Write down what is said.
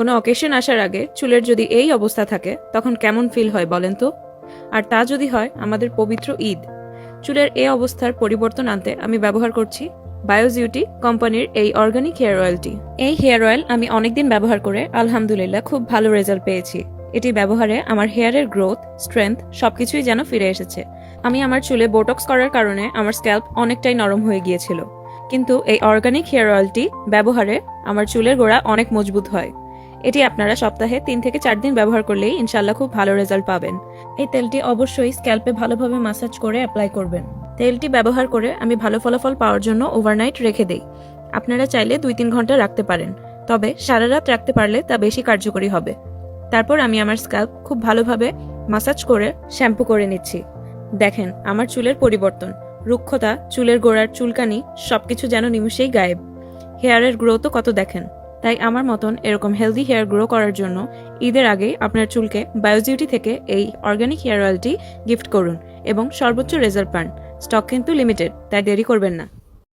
কোনো অকেশন আসার আগে চুলের যদি এই অবস্থা থাকে তখন কেমন ফিল হয় বলেন তো? আর তা যদি হয় আমাদের পবিত্র ঈদ। চুলের এই অবস্থার পরিবর্তন আনতে আমি ব্যবহার করছি বায়োজিউটি কোম্পানির এই অর্গানিক হেয়ার অয়েলটি। এই হেয়ার অয়েল আমি অনেকদিন ব্যবহার করে আলহামদুলিল্লাহ খুব ভালো রেজাল্ট পেয়েছি। এটি ব্যবহারে আমার হেয়ারের গ্রোথ, স্ট্রেংথ সবকিছুই যেন ফিরে এসেছে। আমি আমার চুলে বোটক্স করার কারণে আমার স্ক্যাল্প অনেকটাই নরম হয়ে গিয়েছিল, কিন্তু এই অর্গানিক হেয়ার অয়েলটি ব্যবহারে আমার চুলের গোড়া অনেক মজবুত হয়। এটি আপনারা সপ্তাহে 3 থেকে 4 দিন ব্যবহার করলেই ইনশাল্লাহ খুব ভালো রেজাল্ট পাবেন। এই তেলটি অবশ্যই স্ক্যাল্পে ভালোভাবে ম্যাসাজ করে অ্যাপ্লাই করবেন। তেলটি ব্যবহার করে আমি ভালো ফলাফল পাওয়ার জন্য ওভারনাইট রেখে দেই। আপনারা চাইলে 2-3 ঘন্টা রাখতে পারেন, তবে সারা রাত রাখতে পারলে তা বেশি কার্যকরী হবে। তারপর আমি আমার স্ক্যাল্প খুব ভালোভাবে ম্যাসাজ করে শ্যাম্পু করে নিচ্ছি। দেখেন আমার চুলের পরিবর্তন, রুক্ষতা, চুলের গোড়ার চুলকানি সবকিছু যেন নিমেষেই গায়েব। হেয়ারের গ্রোথও কত দেখেন। তাই আমার মতন এরকম হেলদি হেয়ার গ্রো করার জন্য ঈদের আগে আপনার চুলকে বায়োজিউটি থেকে এই অর্গানিক হেয়ার অয়েলটি গিফট করুন এবং সর্বোচ্চ রেজাল্ট পান। স্টক কিন্তু লিমিটেড, তাই দেরি করবেন না।